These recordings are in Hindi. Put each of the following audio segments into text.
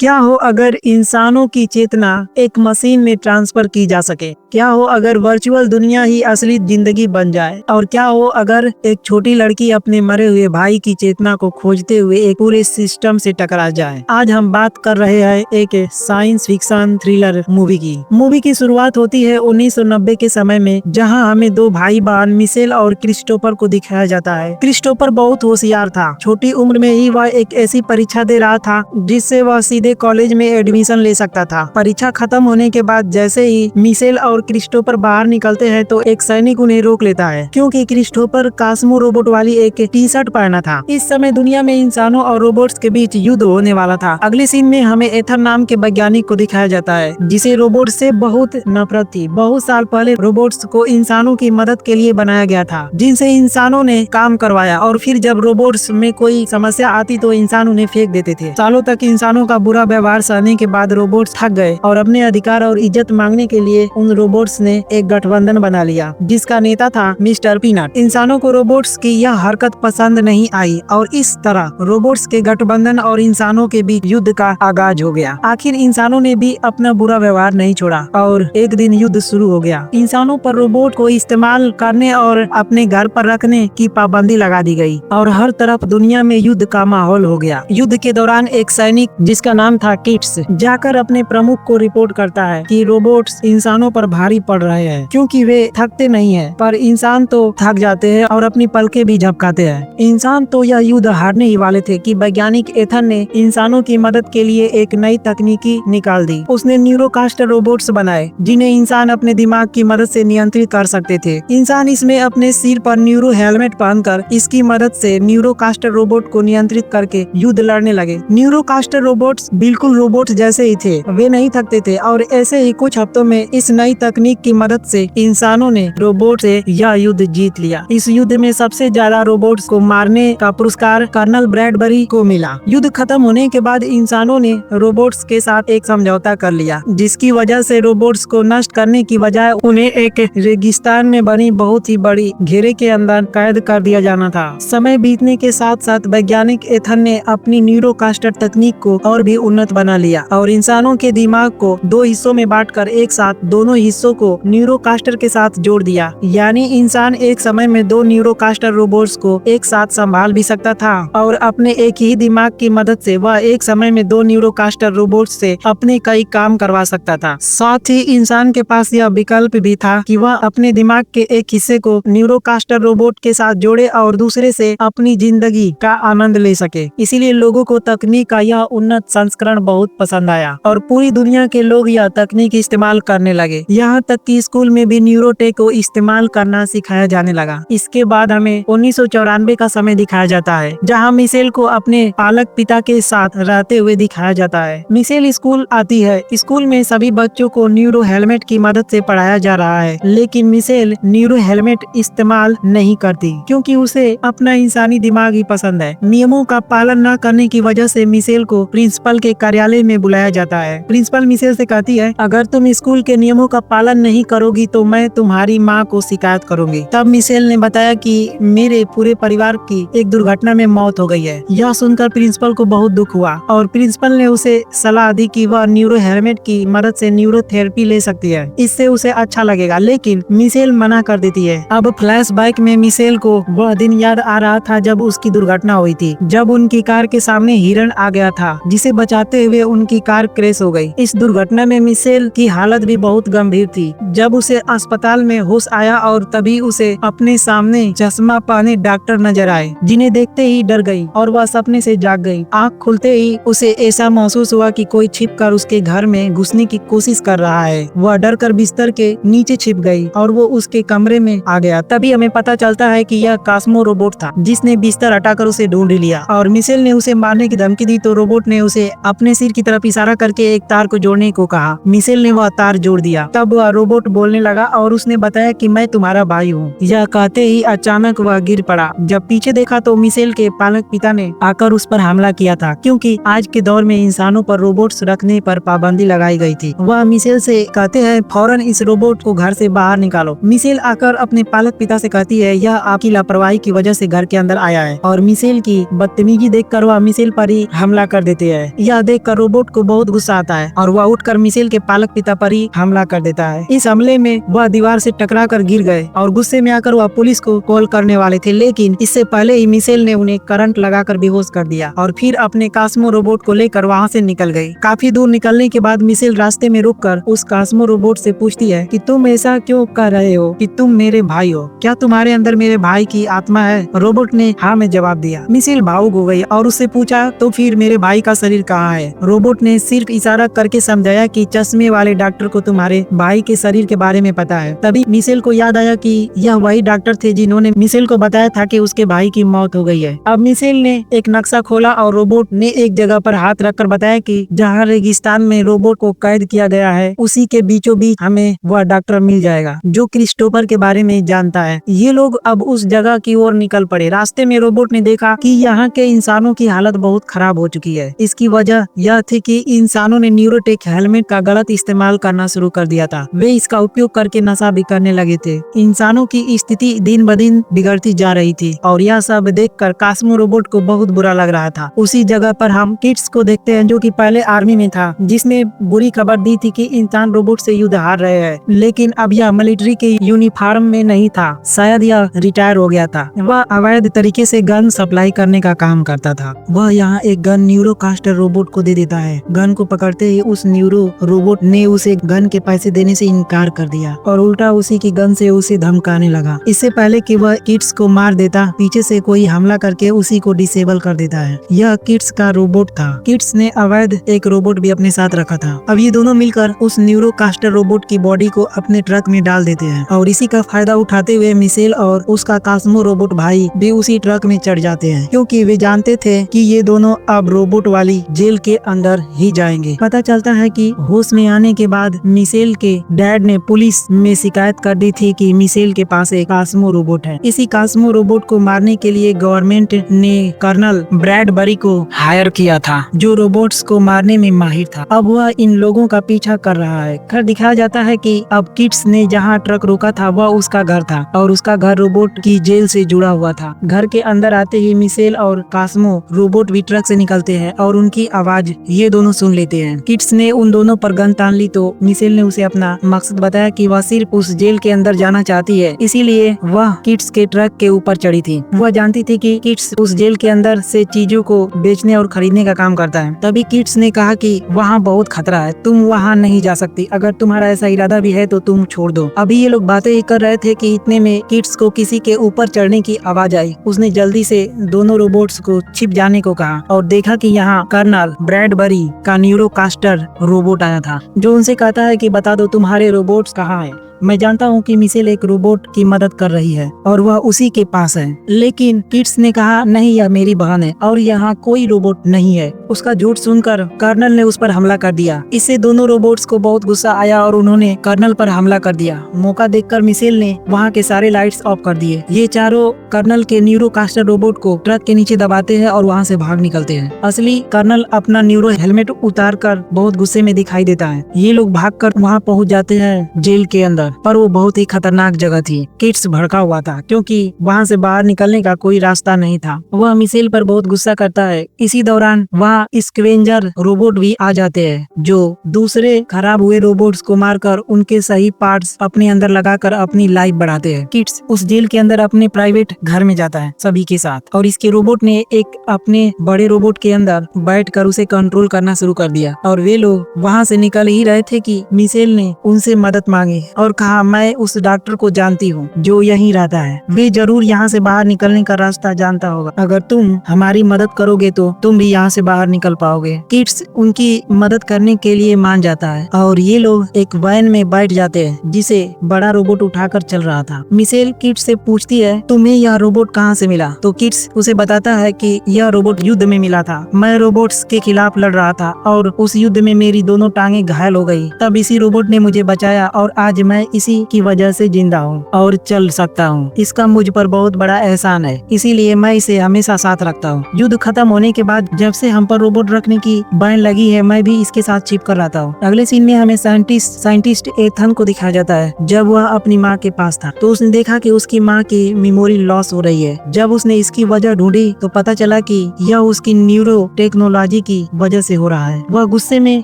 क्या हो अगर इंसानों की चेतना एक मशीन में ट्रांसफर की जा सके? क्या हो अगर वर्चुअल दुनिया ही असली जिंदगी बन जाए? और क्या हो अगर एक छोटी लड़की अपने मरे हुए भाई की चेतना को खोजते हुए एक पूरे सिस्टम से टकरा जाए? आज हम बात कर रहे हैं एक साइंस फिक्शन थ्रिलर मूवी की शुरुआत होती है 1990 के समय में, जहां हमें दो भाई बहन मिशेल और क्रिस्टोफर को दिखाया जाता है। क्रिस्टोफर बहुत होशियार था। छोटी उम्र में ही वह एक ऐसी परीक्षा दे रहा था जिससे वह सीधे कॉलेज में एडमिशन ले सकता था। परीक्षा खत्म होने के बाद जैसे ही मिशेल और क्रिस्टोफर बाहर निकलते हैं तो एक सैनिक उन्हें रोक लेता है, क्योंकि क्रिस्टोफर कास्मो रोबोट वाली एक टी शर्ट पहना था। इस समय दुनिया में इंसानों और रोबोट्स के बीच युद्ध होने वाला था। अगले सीन में हमें एथर नाम के वैज्ञानिक को दिखाया जाता है, जिसे रोबोट से बहुत नफरत थी। बहुत साल पहले रोबोट्स को इंसानों की मदद के लिए बनाया गया था, जिनसे इंसानों ने काम करवाया, और फिर जब रोबोट्स में कोई समस्या आती तो इंसान उन्हें फेंक देते थे। सालों तक इंसानों का बुरा व्यवहार सहने के बाद रोबोट्स थक गए और अपने अधिकार और इज्जत मांगने के लिए उन रोबोट्स ने एक गठबंधन बना लिया, जिसका नेता था मिस्टर पीनट। इंसानों को रोबोट्स की यह हरकत पसंद नहीं आई और इस तरह रोबोट्स के गठबंधन और इंसानों के बीच युद्ध का आगाज हो गया। आखिर इंसानों ने भी अपना बुरा व्यवहार नहीं छोड़ा और एक दिन युद्ध शुरू हो गया। इंसानों पर रोबोट को इस्तेमाल करने और अपने घर पर रखने की पाबंदी लगा दी गई और हर तरफ दुनिया में युद्ध का माहौल हो गया। युद्ध के दौरान एक सैनिक जिसका नाम था किट्स जाकर अपने प्रमुख को रिपोर्ट करता है कि रोबोट्स इंसानों पर भारी पड़ रहे हैं, क्योंकि वे थकते नहीं हैं, पर इंसान तो थक जाते हैं और अपनी पलकें भी झपकाते हैं। इंसान तो यह युद्ध हारने ही वाले थे कि वैज्ञानिक एथर ने इंसानों की मदद के लिए एक नई तकनीकी निकाल दी। उसने न्यूरोकास्टर रोबोट्स बनाए, जिन्हें इंसान अपने दिमाग की मदद से नियंत्रित कर सकते थे। इंसान इसमें अपने सिर पर न्यूरो हेलमेट पहनकर इसकी मदद से न्यूरोकास्टर रोबोट को नियंत्रित करके युद्ध लड़ने लगे। न्यूरोकास्टर रोबोट्स बिल्कुल रोबोट जैसे ही थे, वे नहीं थकते थे, और ऐसे ही कुछ हफ्तों में इस नई तकनीक की मदद से इंसानों ने रोबोट से यह युद्ध जीत लिया। इस युद्ध में सबसे ज्यादा रोबोट्स को मारने का पुरस्कार कर्नल ब्रैडबरी को मिला। युद्ध खत्म होने के बाद इंसानों ने रोबोट्स के साथ एक समझौता कर लिया, जिसकी वजह से रोबोट्स को नष्ट करने की बजाय उन्हें एक रेगिस्तान में बनी बहुत ही बड़ी घेरे के अंदर कैद कर दिया जाना था। समय बीतने के साथ साथ वैज्ञानिक एथर ने अपनी न्यूरोकास्टर तकनीक को और भी उन्नत बना लिया और इंसानों के दिमाग को दो हिस्सों में बांटकर एक साथ दोनों हिस्सों को न्यूरोकास्टर के साथ जोड़ दिया। यानी इंसान एक समय में दो न्यूरोकास्टर रोबोट्स को एक साथ संभाल भी सकता था और अपने एक ही दिमाग की मदद से वह एक समय में दो न्यूरोकास्टर रोबोट्स से अपने कई काम करवा सकता था। साथ ही इंसान के पास यह विकल्प भी था कि वह अपने दिमाग के एक हिस्से को न्यूरोकास्टर रोबोट के साथ जोड़े और दूसरे से अपनी जिंदगी का आनंद ले सके। इसीलिए लोगों को तकनीक का यह उन्नत संस्करण बहुत पसंद आया और पूरी दुनिया के लोग यह तकनीक इस्तेमाल करने लगे। यहाँ तक कि स्कूल में भी न्यूरोटेक को इस्तेमाल करना सिखाया जाने लगा। इसके बाद हमें 1994 का समय दिखाया जाता है, जहाँ मिशेल को अपने पालक पिता के साथ रहते हुए दिखाया जाता है। मिशेल स्कूल आती है। स्कूल में सभी बच्चों को न्यूरो हेलमेट की मदद से पढ़ाया जा रहा है, लेकिन मिशेल न्यूरो हेलमेट इस्तेमाल नहीं करती, क्योंकि उसे अपना इंसानी दिमाग ही पसंद है। नियमों का पालन न करने की वजह से मिशेल को प्रिंसिपल के कार्यालय में बुलाया जाता है। प्रिंसिपल मिशेल से कहती है, अगर तुम स्कूल के नियमों का पालन नहीं करोगी तो मैं तुम्हारी माँ को शिकायत करूंगी। तब मिशेल ने बताया कि मेरे पूरे परिवार की एक दुर्घटना में मौत हो गई है। यह सुनकर प्रिंसिपल को बहुत दुख हुआ और प्रिंसिपल ने उसे सलाह दी कि वह न्यूरो हेलमेट की मदद से न्यूरोथेरेपी ले सकती है, इससे उसे अच्छा लगेगा, लेकिन मिशेल मना कर देती है। अब फ्लैशबैक में मिशेल को वह दिन याद आ रहा था जब उसकी दुर्घटना हुई थी, जब उनकी कार के सामने हिरण आ गया था, जिसे बचाते हुए उनकी कार क्रैश हो गई। इस दुर्घटना में मिशेल की हालत भी बहुत गंभीर थी। जब उसे अस्पताल में होश आया और तभी उसे अपने सामने चश्मा पहने डॉक्टर नजर आए, जिन्हें देखते ही डर गई और वह सपने से जाग गई। आँख खुलते ही उसे ऐसा महसूस हुआ कि कोई छिपकर उसके घर में घुसने की कोशिश कर रहा है। वह डर कर बिस्तर के नीचे छिप गई और वो उसके कमरे में आ गया। तभी हमें पता चलता है कि यह कास्मो रोबोट था, जिसने बिस्तर हटाकर उसे ढूंढ लिया और मिशेल ने उसे मारने की धमकी दी तो रोबोट ने उसे अपने सिर की तरफ इशारा करके एक तार को जोड़ने को कहा। मिशेल ने वह तार जोड़ दिया। तब तब वह रोबोट बोलने लगा और उसने बताया कि मैं तुम्हारा भाई हूँ। यह कहते ही अचानक वह गिर पड़ा। जब पीछे देखा तो मिशेल के पालक पिता ने आकर उस पर हमला किया था, क्योंकि आज के दौर में इंसानों पर रोबोट्स रखने पर पाबंदी लगाई गई थी। वह मिशेल से कहते हैं फौरन इस रोबोट को घर से बाहर निकालो। मिशेल आकर अपने पालक पिता से कहती है यह आपकी लापरवाही की वजह से घर के अंदर आया है, और मिशेल की बदतमीजी देखकर वह मिशेल पर ही हमला कर देते हैं। यह देखकर रोबोट को बहुत गुस्सा आता है और वह उठकर मिशेल के पालक पिता पर ही हमला कर देता है। इस हमले में वह दीवार से टकरा कर गिर गए और गुस्से में आकर वह पुलिस को कॉल करने वाले थे, लेकिन इससे पहले ही मिशेल ने उन्हें करंट लगाकर बेहोश कर दिया और फिर अपने कास्मो रोबोट को लेकर वहाँ से निकल गई। काफी दूर निकलने के बाद मिशेल रास्ते में रुककर उस कास्मो रोबोट से पूछती है कि तुम ऐसा क्यों कर रहे हो, कि तुम मेरे भाई हो, क्या तुम्हारे अंदर मेरे भाई की आत्मा है? रोबोट ने हाँ में जवाब दिया। मिशेल भावुक हो गई और उससे पूछा तो फिर मेरे भाई का शरीर कहाँ है? रोबोट ने सिर्फ इशारा करके समझाया कि चश्मे वाले डॉक्टर को तुम्हारे भाई के शरीर के बारे में पता है। तभी मिशेल को याद आया कि यह वही डॉक्टर थे जिन्होंने मिशेल को बताया था कि उसके भाई की मौत हो गई है। अब मिशेल ने एक नक्शा खोला और रोबोट ने एक जगह पर हाथ रखकर बताया कि जहाँ रेगिस्तान में रोबोट को कैद किया गया है उसी के बीचों बीच हमें वह डॉक्टर मिल जाएगा जो क्रिस्टोफर के बारे में जानता है। ये लोग अब उस जगह की ओर निकल पड़े। रास्ते में रोबोट ने देखा कि यहाँ के इंसानों की हालत बहुत खराब हो चुकी है। इसकी वजह यह थी कि इंसानों ने न्यूरोटेक हेलमेट का गलत इस्तेमाल करना शुरू कर दिया था। वे इसका उपयोग करके नशा भी करने लगे थे। इंसानों की स्थिति दिन ब दिन बिगड़ती जा रही थी और यह सब देखकर कास्मो रोबोट को बहुत बुरा लग रहा था। उसी जगह पर हम किट्स को देखते हैं जो कि पहले आर्मी में था, जिसने बुरी खबर दी थी कि इंसान रोबोट से युद्ध हार रहे हैं, लेकिन अब यह मिलिट्री के यूनिफॉर्म में नहीं था। शायद यह रिटायर हो गया था। वह अवैध तरीके से गन सप्लाई करने का काम करता था। वह यहाँ एक गन न्यूरोकास्टर रोबोट को दे देता है। गन को पकड़ते ही उस न्यूरो रोबोट ने उसे गन के पैसे देने से इनकार कर दिया और उल्टा उसी की गन से उसे धमकाने लगा। इससे पहले कि वह किट्स को मार देता, पीछे से कोई हमला करके उसी को डिसेबल कर देता है। यह किट्स का रोबोट था। किट्स ने अवैध एक रोबोट भी अपने साथ रखा था। अब ये दोनों मिलकर उस न्यूरोकास्टर रोबोट की बॉडी को अपने ट्रक में डाल देते हैं और इसी का फायदा उठाते हुए मिशेल और उसका कास्मो रोबोट भाई भी उसी ट्रक में चढ़ जाते हैं, क्योंकि वे जानते थे कि ये दोनों अब रोबोट वाली जेल के अंदर ही जाएंगे। पता चलता है कि होश में आने के बाद मिशेल के डैड ने पुलिस में शिकायत कर दी थी कि मिशेल के पास एक कास्मो रोबोट है। इसी कास्मो रोबोट को मारने के लिए गवर्नमेंट ने कर्नल ब्रैडबरी को हायर किया था, जो रोबोट्स को मारने में माहिर था। अब वह इन लोगों का पीछा कर रहा है। खैर दिखाया जाता है कि अब किट्स ने जहाँ ट्रक रोका था वह उसका घर था और उसका घर रोबोट की जेल से जुड़ा हुआ था। घर के अंदर आते ही मिशेल और कास्मो रोबोट भी ट्रक से निकलते हैं और उनकी आवाज ये दोनों सुन लेते हैं। किट्स ने उन दोनों पर गन तान ली तो मिशेल ने उसे अपना मकसद बताया कि वह सिर्फ उस जेल के अंदर जाना चाहती है, इसीलिए वह किट्स के ट्रक के ऊपर चढ़ी थी। वह जानती थी कि किट्स उस जेल के अंदर से चीजों को बेचने और खरीदने का काम करता है। तभी किट्स ने कहा कि वहाँ बहुत खतरा है, तुम वहाँ नहीं जा सकती। अगर तुम्हारा ऐसा इरादा भी है तो तुम छोड़ दो। अभी ये लोग बातें ही कर रहे थे कि इतने में किट्स को किसी के ऊपर चढ़ने की आवाज आई। उसने जल्दी से दोनों रोबोट्स को छिप जाने को कहा और देखा कि यहाँ कर्नल ब्रैडबरी का न्यूरोकास्टर रोबोट आया था, जो उनसे कहता है कि बता दो तुम्हारे रोबोट्स कहाँ हैं। मैं जानता हूँ कि मिशेल एक रोबोट की मदद कर रही है और वह उसी के पास है, लेकिन किट्स ने कहा नहीं, यह मेरी बहन है और यहाँ कोई रोबोट नहीं है। उसका झूठ सुनकर कर्नल ने उस पर हमला कर दिया। इससे दोनों रोबोट्स को बहुत गुस्सा आया और उन्होंने कर्नल पर हमला कर दिया। मौका देखकर मिशेल ने वहाँ के सारे लाइट्स ऑफ कर दिए। ये चारों कर्नल के न्यूरोकास्टर रोबोट को ट्रक के नीचे दबाते हैं और वहाँ से भाग निकलते हैं। असली कर्नल अपना न्यूरो हेलमेट उतार कर बहुत गुस्से में दिखाई देता है। ये लोग भागकर वहाँ पहुँच जाते हैं जेल के अंदर, पर वो बहुत ही खतरनाक जगह थी। किट्स भड़का हुआ था क्योंकि वहाँ से बाहर निकलने का कोई रास्ता नहीं था। वह मिशेल पर बहुत गुस्सा करता है। इसी दौरान वहाँ स्क्वेंजर रोबोट भी आ जाते हैं, जो दूसरे खराब हुए रोबोट्स को मारकर उनके सही पार्ट्स अपने अंदर लगाकर अपनी लाइफ बढ़ाते हैं। किट्स उस जेल के अंदर अपने प्राइवेट घर में जाता है सभी के साथ और इसके रोबोट ने एक अपने बड़े रोबोट के अंदर बैठकर उसे कंट्रोल करना शुरू कर दिया और वे लोग वहाँ से निकल ही रहे थे कि मिशेल ने उनसे मदद मांगी और कहा, मैं उस डॉक्टर को जानती हूँ जो यहीं रहता है। वे जरूर यहाँ से बाहर निकलने का रास्ता जानता होगा। अगर तुम हमारी मदद करोगे तो तुम भी यहाँ से बाहर निकल पाओगे। किड्स उनकी मदद करने के लिए मान जाता है और ये लोग एक वैन में बैठ जाते हैं जिसे बड़ा रोबोट उठाकर चल रहा था। मिशेल किड्स से पूछती है, तुम्हें यह रोबोट कहाँ से मिला? तो किड्स उसे बताता है कि यह रोबोट युद्ध में मिला था। मैं रोबोट्स के खिलाफ लड़ रहा था और उस युद्ध में मेरी दोनों टांगे घायल हो गई। तब इसी रोबोट ने मुझे बचाया और आज मैं इसी की वजह से जिंदा हूँ और चल सकता हूँ। इसका मुझ पर बहुत बड़ा एहसान है, इसीलिए मैं इसे हमेशा साथ रखता हूँ। युद्ध खत्म होने के बाद जब से हम पर रोबोट रखने की बैन लगी है, मैं भी इसके साथ चिप कर रहता हूँ। अगले सीन में हमें साइंटिस्ट एथन को दिखाया जाता है। जब वह अपनी माँ के पास था तो उसने देखा कि उसकी माँ की मेमोरी लॉस हो रही है। जब उसने इसकी वजह ढूंढी तो पता चला कि यह उसकी न्यूरो टेक्नोलॉजी की वजह से हो रहा है। वह गुस्से में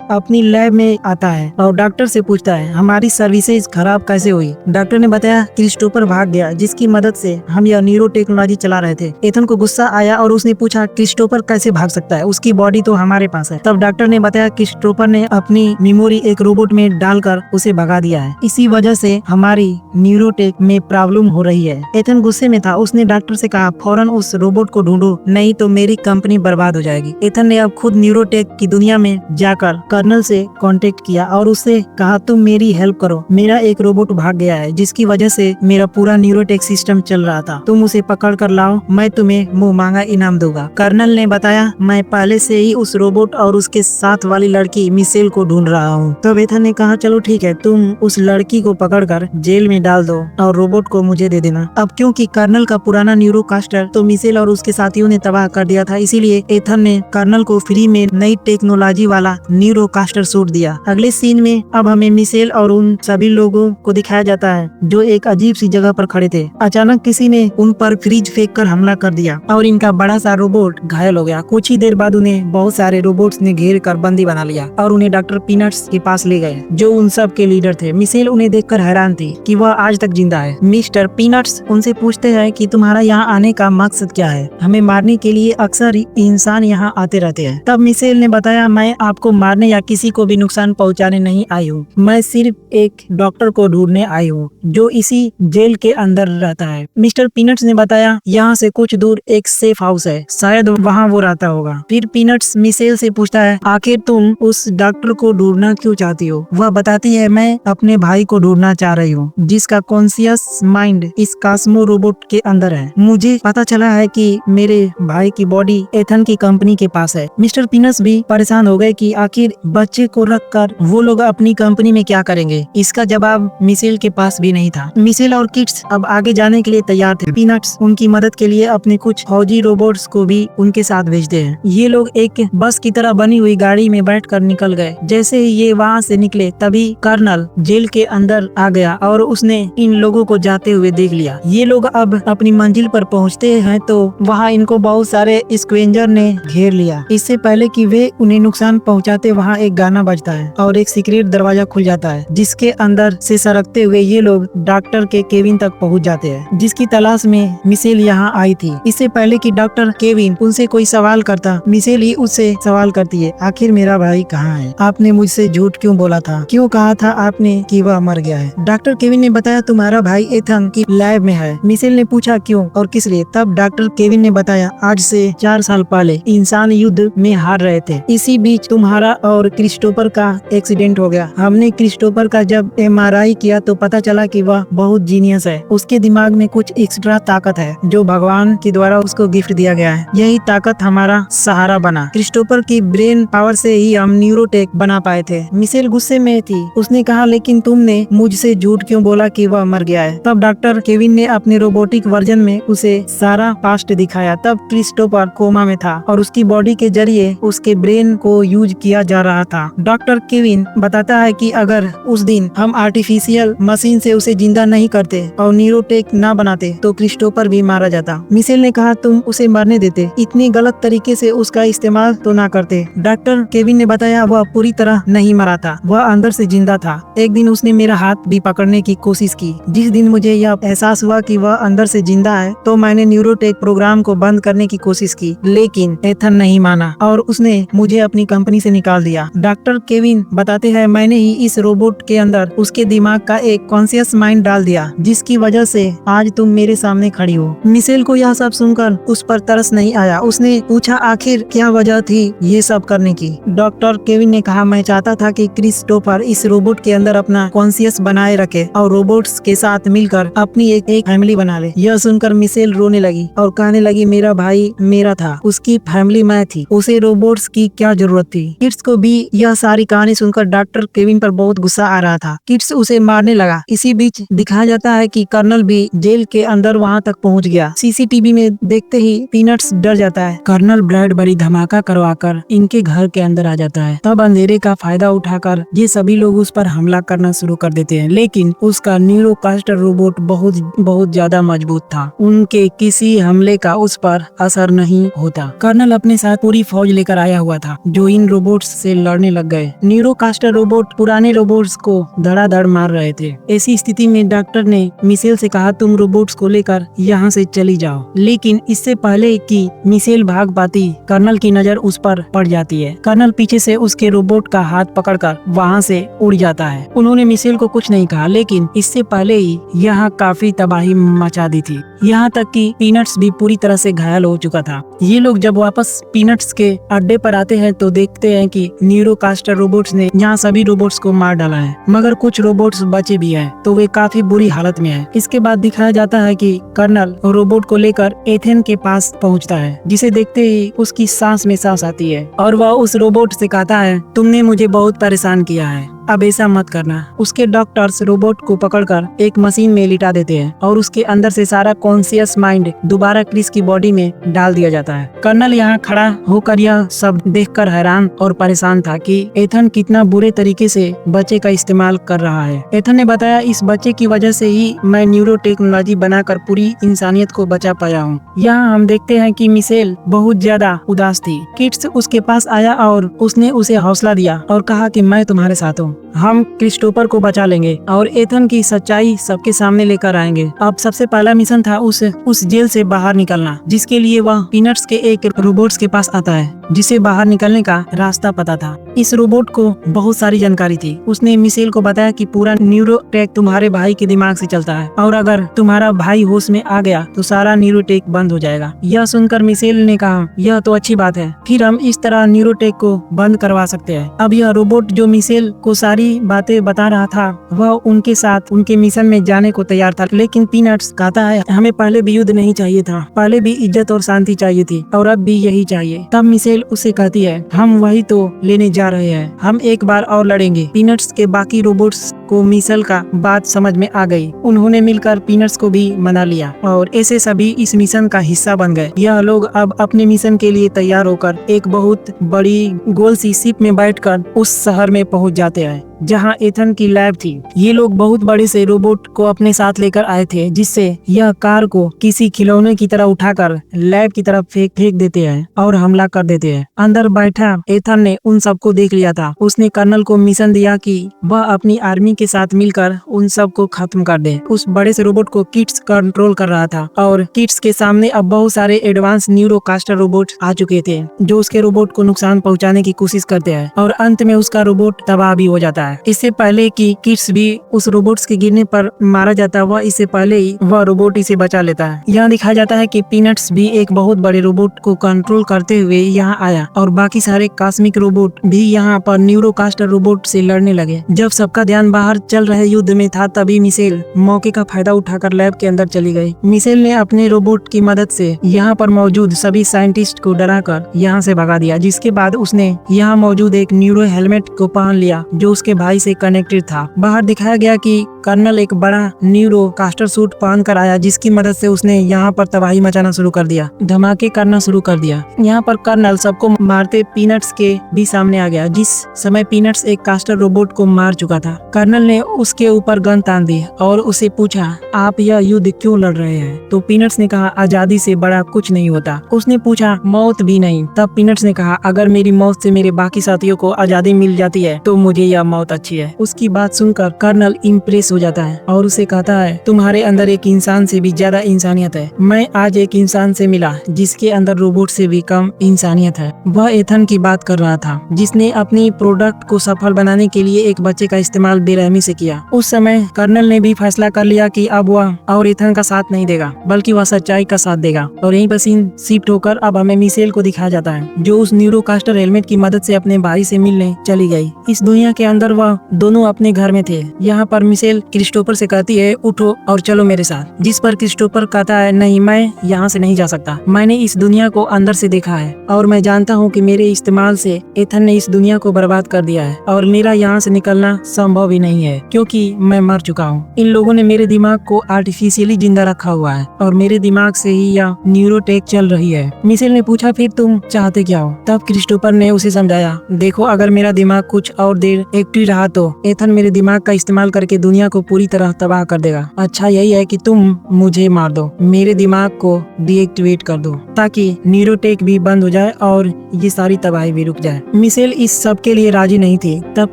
अपनी लैब में आता है और डॉक्टर से पूछता है, हमारी सर्विसेज खराब कैसे हुई? डॉक्टर ने बताया, क्रिस्टोफर भाग गया जिसकी मदद से हम यह न्यूरो टेक्नोलॉजी चला रहे थे। एथन को गुस्सा आया और उसने पूछा, क्रिस्टोफर कैसे भाग सकता है? उसकी बॉडी तो हमारे पास है। तब डॉक्टर ने बताया, क्रिस्टोफर ने अपनी मेमोरी एक रोबोट में डालकर उसे भगा दिया है। इसी वजह से हमारी न्यूरोटेक में प्रॉब्लम हो रही है। एथन गुस्से में था। उसने डॉक्टर से कहा, फौरन उस रोबोट को ढूंढो, नहीं तो मेरी कंपनी बर्बाद हो जाएगी। एथन ने अब खुद न्यूरोटेक की दुनिया में जाकर कर्नल से कांटेक्ट किया और उससे कहा, तुम मेरी हेल्प करो। मेरा एक रोबोट भाग गया है जिसकी वजह से मेरा पूरा न्यूरोटेक सिस्टम चल रहा था। तुम उसे पकड़ कर लाओ, मैं तुम्हें मुंह मांगा इनाम दूंगा। कर्नल ने बताया, मैं पहले से ही उस रोबोट और उसके साथ वाली लड़की मिशेल को ढूंढ रहा हूँ। तब एथन ने कहा, चलो ठीक है, तुम उस लड़की को पकड़कर जेल में डाल दो और रोबोट को मुझे दे देना। अब क्योंकि कर्नल का पुराना न्यूरोकास्टर तो मिशेल और उसके साथियों ने तबाह कर दिया था, इसीलिए एथन ने कर्नल को फ्री में नई टेक्नोलॉजी वाला न्यूरोकास्टर सूट दिया। अगले सीन में अब हमें मिशेल और उन सभी लोगों को दिखाया जाता है जो एक अजीब सी जगह पर खड़े थे। अचानक किसी ने उन पर फ्रिज फेंक कर हमला कर दिया और इनका बड़ा सा रोबोट घायल हो गया। कुछ ही देर बाद उन्हें बहुत सारे रोबोट्स ने घेर कर बंदी बना लिया और उन्हें डॉक्टर पीनट्स के पास ले गए जो उन सब के लीडर थे। मिशेल उन्हें देखकर हैरान थी कि वह आज तक जिंदा है। मिस्टर पीनट्स उनसे पूछते हैं कि तुम्हारा यहाँ आने का मकसद क्या है? हमें मारने के लिए अक्सर इंसान यहाँ आते रहते हैं। तब मिशेल ने बताया, मैं आपको मारने या किसी को भी नुकसान पहुँचाने नहीं आई हूँ। मैं सिर्फ एक डॉक्टर को ढूंढने आई हूँ जो इसी जेल के अंदर रहता है। मिस्टर पीनट्स ने बताया, यहाँ से कुछ दूर एक सेफ हाउस है, शायद वहाँ वो रहता होगा। फिर पीनट्स मिशेल से पूछता है, आखिर तुम उस डॉक्टर को ढूंढना क्यों चाहती हो? वह बताती है, मैं अपने भाई को ढूंढना चाह रही हूँ जिसका कॉन्शियस माइंड इस कास्मो रोबोट के अंदर है। मुझे पता चला है कि मेरे भाई की बॉडी एथन की कंपनी के पास है। मिस्टर पीनट्स भी परेशान हो गए कि आखिर बच्चे को रखकर वो लोग अपनी कंपनी में क्या करेंगे। इसका जवाब मिशेल के पास भी नहीं था। मिशेल और किड्स अब आगे जाने के लिए तैयार थे। पीनट्स उनकी मदद के लिए अपने कुछ फौजी रोबोट्स को भी उनके साथ भेजते हैं। ये लोग एक बस की तरह बनी हुई गाड़ी में बैठकर निकल गए। जैसे ही ये वहाँ से निकले तभी कर्नल जेल के अंदर आ गया और उसने इन लोगों को जाते हुए देख लिया। ये लोग अब अपनी मंजिल पर पहुँचते हैं तो वहाँ इनको बहुत सारे स्क्वेंजर ने घेर लिया। इससे पहले कि वे उन्हें नुकसान पहुँचाते वहाँ एक गाना बजता है और एक सीक्रेट दरवाजा खुल जाता है जिसके अंदर से सरकते हुए ये लोग डॉक्टर के केविन तक पहुँच जाते हैं जिसकी तलाश में मिशेल यहाँ आई थी। इससे पहले कि डॉक्टर केविन उनसे कोई सवाल करता, मिशेल ही उससे सवाल करती है, आखिर मेरा भाई कहाँ है? आपने मुझसे झूठ क्यों बोला था? क्यों कहा था आपने कि वह मर गया है? डॉक्टर केविन ने बताया, तुम्हारा भाई एथन की लैब में है। मिशेल ने पूछा, क्यों और किस लिए? तब डॉक्टर केविन ने बताया, आज से 4 साल पहले इंसान युद्ध में हार रहे थे। इसी बीच तुम्हारा और क्रिस्टोफर का एक्सीडेंट हो गया। हमने क्रिस्टोफर का जब MRI किया तो पता चला कि वह बहुत जीनियस है। उसके दिमाग में कुछ एक्स्ट्रा ताकत है जो भगवान के द्वारा उसको गिफ्ट दिया गया है। यही ताकत हमारा सहारा बना। क्रिस्टोफर की ब्रेन पावर से ही हम न्यूरोटेक बना पाए थे। मिशेल गुस्से में थी। उसने कहा, लेकिन तुमने मुझसे झूठ क्यों बोला कि वह मर गया है? तब डॉक्टर केविन ने अपने रोबोटिक वर्जन में उसे सारा पास्ट दिखाया। तब क्रिस्टोफर कोमा में था और उसकी बॉडी के जरिए उसके ब्रेन को यूज किया जा रहा था। डॉक्टर केविन बताता है कि अगर उस दिन हम आर्टिफिशियल मशीन से उसे जिंदा नहीं करते और न्यूरोटेक न बनाते तो क्रिस्टोफर भी मारा जाता। मिशेल ने कहा, तुम उसे मरने देते, इतनी गलत तरीके से उसका इस्तेमाल तो ना करते। डॉक्टर केविन ने बताया, वह पूरी तरह नहीं मरा था, वह अंदर से जिंदा था। एक दिन उसने मेरा हाथ भी पकड़ने की कोशिश की। जिस दिन मुझे यह एहसास हुआ कि वह अंदर से जिंदा है तो मैंने न्यूरोटेक प्रोग्राम को बंद करने की कोशिश की, लेकिन एथन नहीं माना और उसने मुझे अपनी कंपनी से निकाल दिया। डॉक्टर केविन बताते हैं, मैंने ही इस रोबोट के अंदर उसके दिमाग का एक कॉन्शियस माइंड डाल दिया, जिसकी वजह से आज तुम मेरे सामने खड़ी हो। मिशेल को यह सब सुनकर उस पर तरस नहीं आया। उसने पूछा आखिर क्या वजह थी ये सब करने की। डॉक्टर केविन ने कहा, मैं चाहता था कि क्रिस्टोफर इस रोबोट के अंदर अपना कॉन्शियस बनाए रखे और रोबोट्स के साथ मिलकर अपनी एक फैमिली बना ले। यह सुनकर मिशेल रोने लगी और कहने लगी, मेरा भाई मेरा था, उसकी फैमिली मैं थी, उसे रोबोट्स की क्या जरूरत थी। किड्स को भी यह सारी कहानी सुनकर डॉक्टर केविन पर बहुत गुस्सा आ रहा था। किड्स उसे मारने लगा। इसी बीच दिखाया जाता है कि कर्नल भी जेल के अंदर वहां तक पहुंच गया। सीसीटीवी में देखते ही पीनट्स डर जाता है। कर्नल ब्रैडबरी धमाका करवाकर इनके घर के अंदर आ जाता है। तब अंधेरे का फायदा उठाकर ये सभी लोग उस पर हमला करना शुरू कर देते हैं, लेकिन उसका न्यूरोकास्टर रोबोट बहुत ज्यादा मजबूत था। उनके किसी हमले का उस पर असर नहीं होता। कर्नल अपने साथ पूरी फौज लेकर आया हुआ था, जो इन रोबोट्स से लड़ने लग गए। न्यूरोकास्टर रोबोट पुराने रोबोट्स को धड़ाधड़ मार रहे थे। ऐसी स्थिति में डॉक्टर ने मिशेल से कहा, तुम रोबोट्स को लेकर यहाँ से चली जाओ। लेकिन इससे पहले कि मिशेल भाग पाती, कर्नल की नजर उस पर पड़ जाती है। कर्नल पीछे से उसके रोबोट का हाथ पकड़कर वहाँ से उड़ जाता है। उन्होंने मिशेल को कुछ नहीं कहा, लेकिन इससे पहले ही यहाँ काफी तबाही मचा दी थी। यहाँ तक कि पीनट्स भी पूरी तरह से घायल हो चुका था। ये लोग जब वापस पीनट्स के अड्डे पर आते हैं तो देखते हैं कि न्यूरोकास्टर रोबोट्स ने यहाँ सभी रोबोट्स को मार डाला है, मगर कुछ रोबोट्स बचे भी हैं, तो वे काफी बुरी हालत में हैं। इसके बाद दिखाया जाता है कि कर्नल रोबोट को लेकर एथेन के पास पहुँचता है, जिसे देखते ही उसकी सांस में सांस आती है और वह उस रोबोट से कहता है, तुमने मुझे बहुत परेशान किया है, अब ऐसा मत करना। उसके डॉक्टर्स रोबोट को पकड़कर एक मशीन में लिटा देते हैं और उसके अंदर से सारा कॉन्शियस माइंड दोबारा क्रिस की बॉडी में डाल दिया जाता है। कर्नल यहाँ खड़ा होकर यह सब देखकर हैरान और परेशान था कि एथन कितना बुरे तरीके से बच्चे का इस्तेमाल कर रहा है। एथन ने बताया, इस बच्चे की वजह से ही मैं न्यूरो टेक्नोलॉजी बनाकर पूरी इंसानियत को बचा पाया हूँ। यहाँ हम देखते हैं कि मिशेल बहुत ज्यादा उदास थी। किड्स उसके पास आया और उसने उसे हौसला दिया और कहा कि मैं तुम्हारे साथ हूँ, हम क्रिस्टोफर को बचा लेंगे और एथन की सच्चाई सबके सामने लेकर आएंगे। अब सबसे पहला मिशन था उस जेल से बाहर निकलना, जिसके लिए वह पीनट्स के एक रोबोट्स के पास आता है, जिसे बाहर निकलने का रास्ता पता था। इस रोबोट को बहुत सारी जानकारी थी। उसने मिशेल को बताया कि पूरा न्यूरोटेक तुम्हारे भाई के दिमाग से चलता है और अगर तुम्हारा भाई होश में आ गया तो सारा न्यूरोटेक बंद हो जाएगा। यह सुनकर मिशेल ने कहा, यह तो अच्छी बात है, फिर हम इस तरह न्यूरोटेक को बंद करवा सकते हैं। अब यह रोबोट जो मिशेल को सारी बातें बता रहा था, वह उनके साथ उनके मिशन में जाने को तैयार था, लेकिन पीनट्स कहता है, हमें पहले भी युद्ध नहीं चाहिए था, पहले भी इज्जत और शांति चाहिए थी और अब भी यही चाहिए। तब मिशेल उसे कहती है, हम वही तो लेने जा रहे हैं, हम एक बार और लड़ेंगे। पीनट्स के बाकी रोबोट्स को मिशेल का बात समझ में आ गई। उन्होंने मिलकर पीनट्स को भी मना लिया और ऐसे सभी इस मिशन का हिस्सा बन गए। यह लोग अब अपने मिशन के लिए तैयार होकर एक बहुत बड़ी गोल सी शिप में बैठकर उस शहर में पहुंच जाते हैं जहां एथन की लैब थी। ये लोग बहुत बड़े से रोबोट को अपने साथ लेकर आए थे, जिससे यह कार को किसी खिलौने की तरह उठाकर लैब की तरफ फेंक देते हैं और हमला कर देते हैं। अंदर बैठा एथन ने उन सबको देख लिया था। उसने कर्नल को मिशन दिया कि वह अपनी आर्मी के साथ मिलकर उन सबको खत्म कर दे। उस बड़े से रोबोट को किड्स कंट्रोल कर रहा था और किड्स के सामने अब बहुत सारे एडवांस न्यूरोकास्टर रोबोट आ चुके थे, जो उसके रोबोट को नुकसान पहुंचाने की कोशिश करते हैं और अंत में उसका रोबोट तबाह भी हो जाता है। इससे पहले कि किड्स भी उस रोबोट्स के गिरने पर मारा जाता हुआ, इससे पहले ही वह रोबोट इसे बचा लेता है। यहाँ दिखाया जाता है कि पीनट्स भी एक बहुत बड़े रोबोट को कंट्रोल करते हुए यहाँ आया और बाकी सारे कॉस्मिक रोबोट भी यहाँ पर न्यूरोकास्टर रोबोट से लड़ने लगे। जब सबका ध्यान बाहर चल रहे युद्ध में था, तभी मिशेल मौके का फायदा उठाकर लैब के अंदर चली गई। मिशेल ने अपने रोबोट की मदद से यहाँ पर मौजूद सभी साइंटिस्ट को डराकर यहाँ से भगा दिया, जिसके बाद उसने यहाँ मौजूद एक न्यूरो हेलमेट को पहन लिया जो उसके भाई से कनेक्टेड था। बाहर दिखाया गया कि कर्नल एक बड़ा न्यूरो कास्टर सूट पहन कर आया, जिसकी मदद से उसने यहाँ पर तबाही मचाना शुरू कर दिया, धमाके करना शुरू कर दिया। यहाँ पर कर्नल सबको मारते पीनट्स के भी सामने आ गया। जिस समय पीनट्स एक कास्टर रोबोट को मार चुका था, कर्नल ने उसके ऊपर गन तान दी और उसे पूछा, आप यह युद्ध क्यों लड़ रहे हैं? तो पीनट्स ने कहा, आजादी से बड़ा कुछ नहीं होता। उसने पूछा, मौत भी नहीं? तब पीनट्स ने कहा, अगर मेरी मौत से मेरे बाकी साथियों को आजादी मिल जाती है तो मुझे यह मौत बहुत अच्छी है। उसकी बात सुनकर कर्नल इम्प्रेस हो जाता है और उसे कहता है, तुम्हारे अंदर एक इंसान से भी ज्यादा इंसानियत है। मैं आज एक इंसान से मिला जिसके अंदर रोबोट से भी कम इंसानियत है। वह एथन की बात कर रहा था जिसने अपनी प्रोडक्ट को सफल बनाने के लिए एक बच्चे का इस्तेमाल बेरहमी से किया। उस समय कर्नल ने भी फैसला कर लिया कि अब वह और एथन का साथ नहीं देगा बल्कि वह सच्चाई का साथ देगा। और यहीं पर सीन शिफ्ट होकर अब हमें मिशेल को दिखाया जाता है जो उस न्यूरोकास्टर हेलमेट की मदद से अपने भाई से मिलने चली गई। इस दुनिया के अंदर वह दोनों अपने घर में थे। यहाँ पर मिशेल क्रिस्टोफर से कहती है, उठो और चलो मेरे साथ। जिस पर क्रिस्टोफर कहता है, नहीं, मैं यहाँ से नहीं जा सकता। मैंने इस दुनिया को अंदर से देखा है और मैं जानता हूँ कि मेरे इस्तेमाल से एथन ने इस दुनिया को बर्बाद कर दिया है और मेरा यहाँ से निकलना संभव ही नहीं है क्योंकि मैं मर चुका हूँ। इन लोगों ने मेरे दिमाग को आर्टिफिशियली जिंदा रखा हुआ है और मेरे दिमाग से ही यह न्यूरोटेक चल रही है। मिशेल ने पूछा, फिर तुम चाहते क्या हो? तब क्रिस्टोफर ने उसे समझाया, देखो, अगर मेरा दिमाग कुछ और देर एक्टिव रहा तो एथन मेरे दिमाग का इस्तेमाल करके दुनिया को पूरी तरह तबाह कर देगा। अच्छा यही है कि तुम मुझे मार दो, मेरे दिमाग को डीएक्टिवेट कर दो ताकि न्यूरोटेक भी बंद हो जाए और ये सारी तबाही भी रुक जाए। मिशेल इस सब के लिए राजी नहीं थी। तब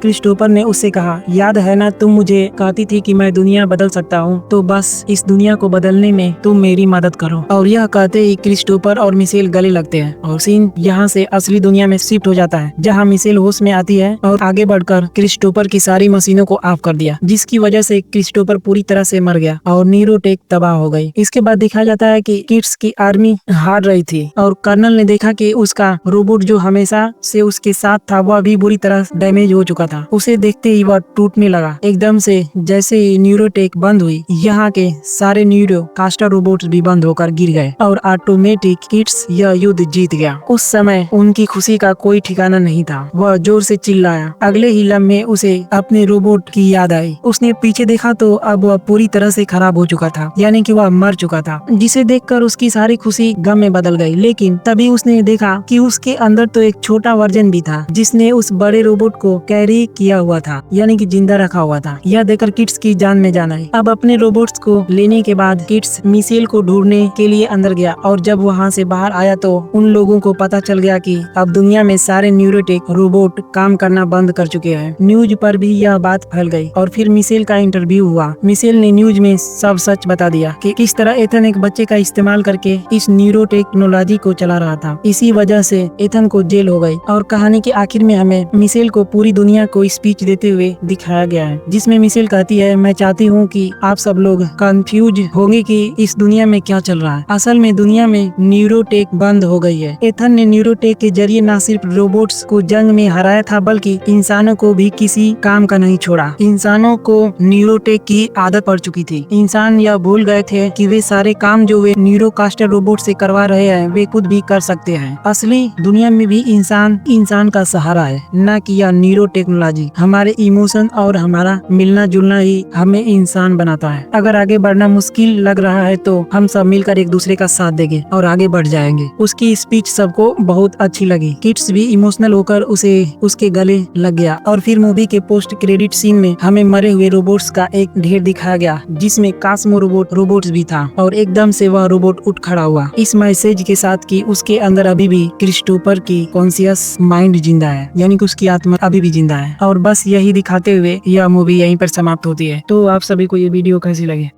क्रिस्टोफर ने उससे कहा, याद है ना, तुम मुझे कहती थी कि मैं दुनिया बदल सकता हूँ, तो बस इस दुनिया को बदलने में तुम मेरी मदद करो। और यह कहते ही क्रिस्टोफर और मिशेल गले लगते हैं और सीन यहाँ से असली दुनिया में शिफ्ट हो जाता है जहाँ मिशेल होश में आती है और आगे बढ़कर क्रिस्टोफर की सारी मशीनों को ऑफ कर दिया जिसकी वजह से क्रिस्टोफर पूरी तरह से मर गया और न्यूरोटेक तबाह हो गई। इसके बाद दिखाया जाता है कि किड्स की आर्मी हार रही थी और कर्नल ने देखा कि उसका रोबोट जो हमेशा से उसके साथ था वह भी बुरी तरह डैमेज हो चुका था। उसे देखते ही वह टूटने लगा एकदम से। जैसे ही न्यूरोटेक बंद हुई, यहाँ के सारे न्यूरो कास्टर रोबोट्स भी बंद होकर गिर गए और ऑटोमेटिक किड्स यह युद्ध जीत गया। उस समय उनकी खुशी का कोई ठिकाना नहीं था। वह जोर से चिल्लाया। अगले ही लम्हे उसे अपने रोबोट की याद आई। उसने पीछे देखा तो अब वह पूरी तरह से खराब हो चुका था, यानी कि वह मर चुका था, जिसे देखकर उसकी सारी खुशी गम में बदल गई। लेकिन तभी उसने देखा कि उसके अंदर तो एक छोटा वर्जन भी था जिसने उस बड़े रोबोट को कैरी किया हुआ था, यानी कि जिंदा रखा हुआ था। यह देखकर किड्स की जान में जान आई। अब अपने रोबोट्स को लेने के बाद किड्स मिशेल को ढूंढने के लिए अंदर गया और जब वहाँ से बाहर आया तो उन लोगों को पता चल गया कि अब दुनिया में सारे न्यूरोटेक रोबोट काम करना बंद कर चुके हैं। न्यूज पर भी यह बात फैल गई और फिर मिशेल का इंटरव्यू हुआ। मिशेल ने न्यूज में सब सच बता दिया कि किस तरह एथन एक बच्चे का इस्तेमाल करके इस न्यूरो टेक्नोलॉजी को चला रहा था। इसी वजह से एथन को जेल हो गई और कहानी के आखिर में हमें मिशेल को पूरी दुनिया को स्पीच देते हुए दिखाया गया है जिसमें मिशेल कहती है, मैं चाहती हूँ कि आप सब लोग कंफ्यूज होंगे कि इस दुनिया में क्या चल रहा है। असल में दुनिया में न्यूरोटेक बंद हो गई है। एथन ने न्यूरोटेक के जरिए न सिर्फ रोबोट्स को जंग में हराया था बल्कि इंसानों को भी किसी काम का नहीं छोड़ा। इंसानों को न्यूरोटेक की आदत पड़ चुकी थी। इंसान यह भूल गए थे कि वे सारे काम जो वे न्यूरोकास्टर रोबोट से करवा रहे हैं वे खुद भी कर सकते हैं। असली दुनिया में भी इंसान का सहारा है, न कि यह न्यूरो टेक्नोलॉजी। हमारे इमोशन और हमारा मिलना जुलना ही हमें इंसान बनाता है। अगर आगे बढ़ना मुश्किल लग रहा है तो हम सब मिलकर एक दूसरे का साथ देंगे और आगे बढ़ जाएंगे। उसकी स्पीच सबको बहुत अच्छी लगी। किड्स भी इमोशनल होकर उसके गले लग गया और फिर मूवी के पोस्ट क्रेडिट सीन में हमें मरे हुए रोबोट्स का एक ढेर दिखाया गया जिसमें कास्मो रोबोट्स भी था और एकदम से वह रोबोट उठ खड़ा हुआ इस मैसेज के साथ कि उसके अंदर अभी भी क्रिस्टोफर की कॉन्शियस माइंड जिंदा है, यानी कि उसकी आत्मा अभी भी जिंदा है। और बस यही दिखाते हुए यह मूवी यहीं पर समाप्त होती है। तो आप सभी को ये वीडियो कैसी लगी?